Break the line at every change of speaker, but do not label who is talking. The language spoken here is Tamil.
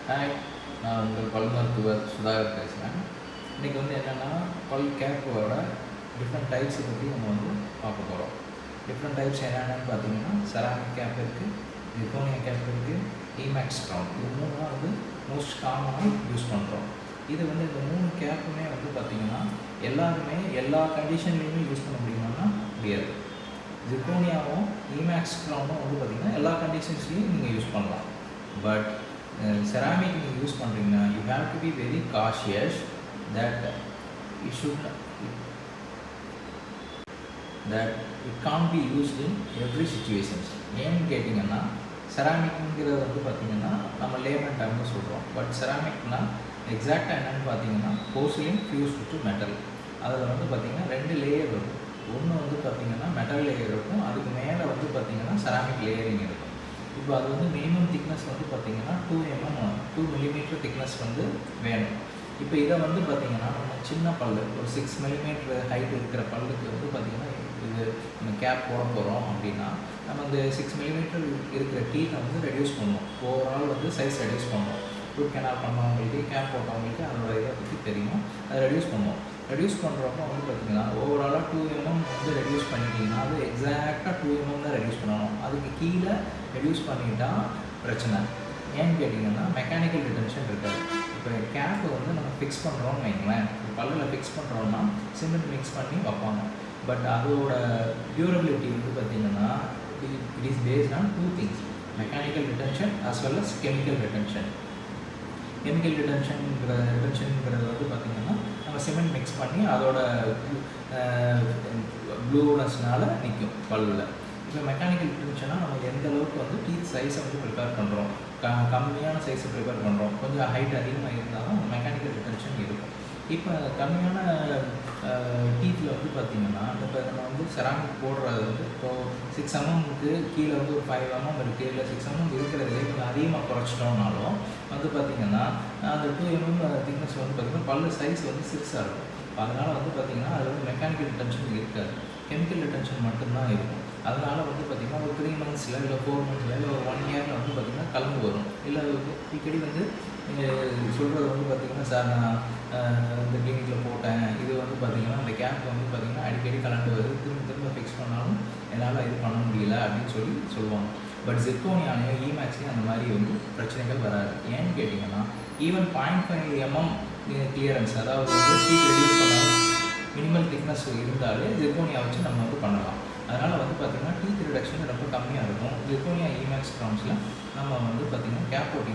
ஹாய், நான் உங்கள் பல் மருத்துவர் சுதாகர் பேசுகிறேன். இன்றைக்கி என்னென்னா பல் கேப்போட டிஃப்ரெண்ட் டைப்ஸை பற்றி நம்ம பார்க்க போகிறோம். டிஃப்ரெண்ட் டைப்ஸ் என்னென்னு பார்த்தீங்கன்னா செராமிக் கேப் இருக்குது, ஜிர்கோனியா கேப் இருக்குது, ஈமேக்ஸ் க்ரவுன். இது மூணு தான் மோஸ்ட் காமனாக யூஸ் பண்ணுறோம். இது இந்த மூணு கேப்புமே பார்த்திங்கன்னா எல்லாருமே எல்லா கண்டிஷன்லேயுமே யூஸ் பண்ண முடியுமான்னா முடியாது. ஜிர்கோனியாவும் ஈமேக்ஸ் க்ரவுனும் பார்த்திங்கன்னா எல்லா கண்டிஷன்ஸ்லேயும் நீங்கள் யூஸ் பண்ணலாம். பட் ceramic நீங்கள் யூஸ் பண்ணுறீங்கன்னா you have to be very cautious that it can't be used in every situations. ஏன்னு கேட்டிங்கன்னா செராமிக்ங்கிறது பார்த்திங்கன்னா நம்ம லேமன் டேர்ம்னு சொல்கிறோம். பட் செராமிக்னா எக்ஸாக்டாக என்னென்னு பார்த்தீங்கன்னா போர்சிலின் ஃபியூஸ்டு டு மெட்டல். அதில் பார்த்திங்கன்னா ரெண்டு லேயர் இருக்கும். ஒன்று பார்த்திங்கன்னா மெட்டல் லேயர் இருக்கும், அதுக்கு மேலே பார்த்திங்கன்னா செராமிக் லேயரிங் இருக்கும். இப்போ அது மினிமம் திக்னஸ் பார்த்திங்கன்னா 2 மில்லிமீட்டர் திக்னஸ் வேணும். இப்போ இதை பார்த்திங்கன்னா நம்ம சின்ன பல் ஒரு 6 மில்லிமீட்டர் ஹைட் இருக்கிற பல்லுக்கு பார்த்திங்கன்னா இது நம்ம கேப் போட போகிறோம் அப்படின்னா நம்ம இந்த 6 மில்லிமீட்டர் இருக்கிற டீத்தை ரெடியூஸ் பண்ணுவோம். ஓவரால் சைஸ் ரெடியூஸ் பண்ணுவோம். ரூட் கெனால் பண்ணவங்களுக்கு கேப் போட்டவங்களுக்கு அதோட இதை பற்றி தெரியும். அதை ரெடியூஸ் பண்ணுவோம். ரெடியூஸ் பண்ணுறப்போ பார்த்திங்கன்னா ஓவராலாக 2 mm ரெடியூஸ் பண்ணிட்டீங்கன்னா அது எக்ஸாக்டாக 2 mm தான் ரெடியூஸ் பண்ணணும். அதுக்கு கீழே ரெடியூஸ் பண்ணிட்டால் பிரச்சனை. ஏன்னு கேட்டிங்கன்னா மெக்கானிக்கல் ரிட்டென்ஷன் இருக்காது. இப்போ கேப்பு நம்ம ஃபிக்ஸ் பண்ணுறோம்னு வைங்களேன், பல்லில் ஃபிக்ஸ் பண்ணுறோன்னா சிமெண்ட் மிக்ஸ் பண்ணி வைப்பாங்க. பட் அதோட டியூரபிலிட்டி பார்த்திங்கன்னா it is based on 2 things: mechanical retention as well as chemical retention. Chemical ரிட்டென்ஷனுங்கிறது பார்த்திங்கன்னா நம்ம சிமெண்ட் மிக்ஸ் பண்ணி அதோட ப்ளூனஸ்னால் நிற்கும் பல்லில். இப்போ மெக்கானிக்கல் ரிட்டென்ஷனாக நம்ம எந்த அளவுக்கு டீத் சைஸை ப்ரிப்பேர் பண்ணுறோம், கம்மியான சைஸை ப்ரிப்பேர் பண்ணுறோம், கொஞ்சம் ஹைட் அதிகமாக இருந்தால் தான் மெக்கானிக்கல் ரிட்டென்ஷன் இருக்கும். இப்போ கம்மியான டீத்தில் பார்த்திங்கன்னா இப்போ நம்ம செராமிக் போடுறது இப்போது 6 mmக்கு கீழே ஒரு 5 mm இருக்குது, இல்லை 6 mm இருக்கிறதுலே கொஞ்சம் அதிகமாக குறைச்சிட்டோம்னாலும் பார்த்திங்கன்னா அந்த 2 mm திக்னஸ் பார்த்திங்கன்னா பல்லு சைஸ் சிறுசாக இருக்கும். அதனால் பார்த்திங்கன்னா அது மெக்கானிக்கல் ரிட்டென்ஷன் இருக்காது, கெமிக்கல் ரிட்டென்ஷன் மட்டும்தான் இருக்கும். அதனால் பார்த்திங்கன்னா ஒரு 3 monthஸில் இல்லை 4 monthஸில் இல்லை ஒரு 1 yearல பார்த்திங்கன்னா கலந்து வரும். இல்லை அடிக்கடி சொல்கிறது பார்த்திங்கன்னா சார் நான் இந்த கிளினிக்கில் போட்டேன், இது பார்த்திங்கன்னா இந்த கேப் பார்த்திங்கன்னா அடிக்கடி கலந்து வருது, திரும்ப ஃபிக்ஸ் பண்ணாலும் என்னால் இது பண்ண முடியல அப்படின்னு சொல்லுவாங்க. பட் ஜிர்கோனியாலையும் ஈமேக்ஸ்லையும் அந்த மாதிரி பிரச்சனைகள் வராது. ஏன்னு கேட்டிங்கன்னா ஈவன் 0.5 mm கிளியரன்ஸ், அதாவது டீத் ரெடியூஸ் பண்ணாலும் மினிமல் திக்னஸ் இருந்தாலே ஜிர்கோனியா வச்சு நம்ம பண்ணலாம். அதனால் பார்த்திங்கன்னா டீத் ரிடக்ஷன் ரொம்ப கம்மியாக இருக்கும். ஜிர்கோனியா ஈமேக்ஸ் க்ரவுன்ஸில் நம்ம பார்த்திங்கன்னா கேப் போட்டிங்